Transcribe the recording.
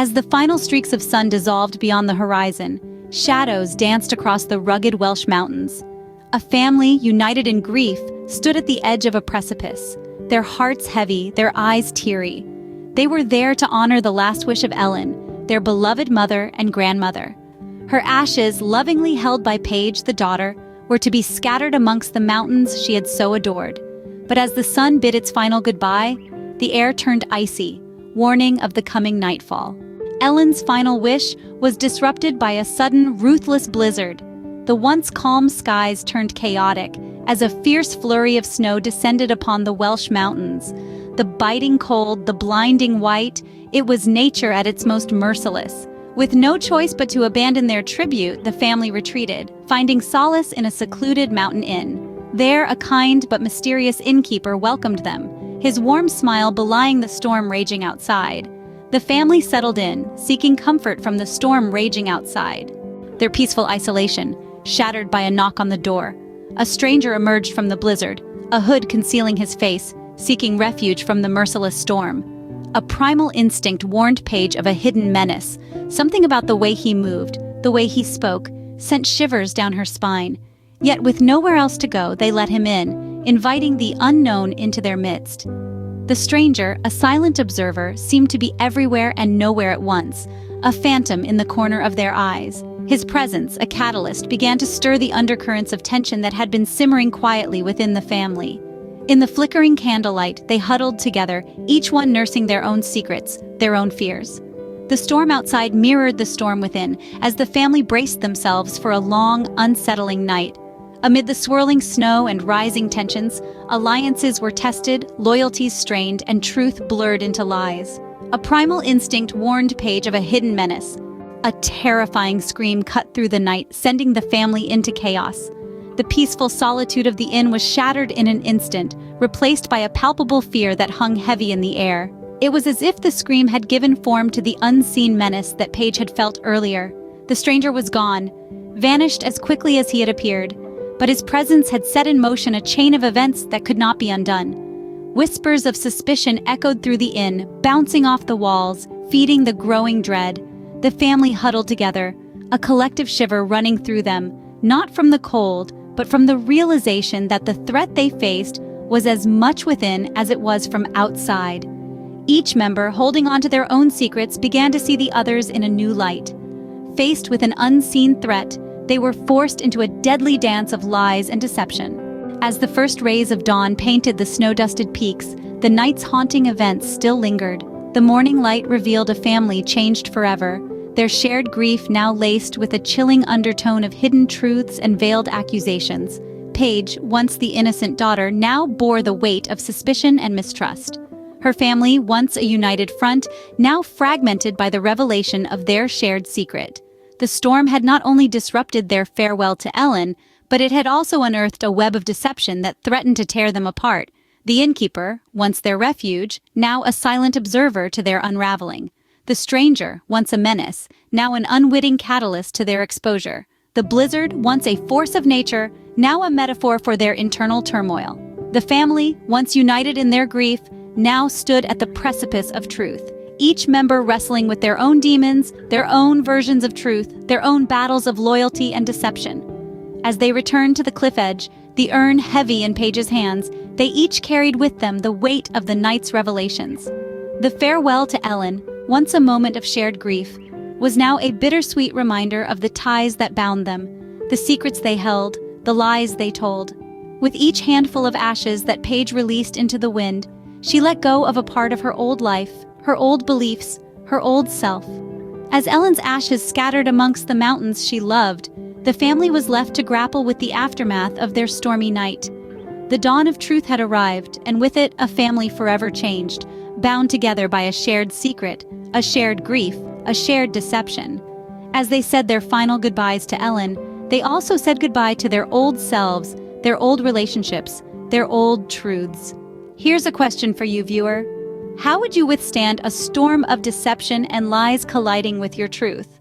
As the final streaks of sun dissolved beyond the horizon, shadows danced across the rugged Welsh mountains. A family, united in grief, stood at the edge of a precipice, their hearts heavy, their eyes teary. They were there to honor the last wish of Ellen, their beloved mother and grandmother. Her ashes, lovingly held by Paige, the daughter, were to be scattered amongst the mountains she had so adored. But as the sun bid its final goodbye, the air turned icy, warning of the coming nightfall. Ellen's final wish was disrupted by a sudden, ruthless blizzard. The once calm skies turned chaotic as a fierce flurry of snow descended upon the Welsh mountains. The biting cold, the blinding white, it was nature at its most merciless. With no choice but to abandon their tribute, the family retreated, finding solace in a secluded mountain inn. There, a kind but mysterious innkeeper welcomed them, his warm smile belying the storm raging outside. The family settled in, seeking comfort from the storm raging outside. Their peaceful isolation, shattered by a knock on the door. A stranger emerged from the blizzard, a hood concealing his face, seeking refuge from the merciless storm. A primal instinct warned Paige of a hidden menace. Something about the way he moved, the way he spoke, sent shivers down her spine. Yet with nowhere else to go, they let him in, inviting the unknown into their midst. The stranger, a silent observer, seemed to be everywhere and nowhere at once, a phantom in the corner of their eyes. His presence, a catalyst, began to stir the undercurrents of tension that had been simmering quietly within the family. In the flickering candlelight, they huddled together, each one nursing their own secrets, their own fears. The storm outside mirrored the storm within, as the family braced themselves for a long, unsettling night. Amid the swirling snow and rising tensions, alliances were tested, loyalties strained, and truth blurred into lies. A primal instinct warned Paige of a hidden menace. A terrifying scream cut through the night, sending the family into chaos. The peaceful solitude of the inn was shattered in an instant, replaced by a palpable fear that hung heavy in the air. It was as if the scream had given form to the unseen menace that Paige had felt earlier. The stranger was gone, vanished as quickly as he had appeared, but his presence had set in motion a chain of events that could not be undone. Whispers of suspicion echoed through the inn, bouncing off the walls, feeding the growing dread. The family huddled together, a collective shiver running through them, not from the cold, but from the realization that the threat they faced was as much within as it was from outside. Each member, holding on to their own secrets, began to see the others in a new light. Faced with an unseen threat, they were forced into a deadly dance of lies and deception. As the first rays of dawn painted the snow-dusted peaks, the night's haunting events still lingered. The morning light revealed a family changed forever, their shared grief now laced with a chilling undertone of hidden truths and veiled accusations. Paige, once the innocent daughter, now bore the weight of suspicion and mistrust. Her family, once a united front, now fragmented by the revelation of their shared secret. The storm had not only disrupted their farewell to Ellen, but it had also unearthed a web of deception that threatened to tear them apart. The innkeeper, once their refuge, now a silent observer to their unraveling. The stranger, once a menace, now an unwitting catalyst to their exposure. The blizzard, once a force of nature, now a metaphor for their internal turmoil. The family, once united in their grief, now stood at the precipice of truth. Each member wrestling with their own demons, their own versions of truth, their own battles of loyalty and deception. As they returned to the cliff edge, the urn heavy in Paige's hands, they each carried with them the weight of the night's revelations. The farewell to Ellen, once a moment of shared grief, was now a bittersweet reminder of the ties that bound them, the secrets they held, the lies they told. With each handful of ashes that Paige released into the wind, she let go of a part of her old life, her old beliefs, her old self. As Ellen's ashes scattered amongst the mountains she loved, the family was left to grapple with the aftermath of their stormy night. The dawn of truth had arrived, and with it a family forever changed, bound together by a shared secret, a shared grief, a shared deception. As they said their final goodbyes to Ellen, they also said goodbye to their old selves, their old relationships, their old truths. Here's a question for you, viewer. How would you withstand a storm of deception and lies colliding with your truth?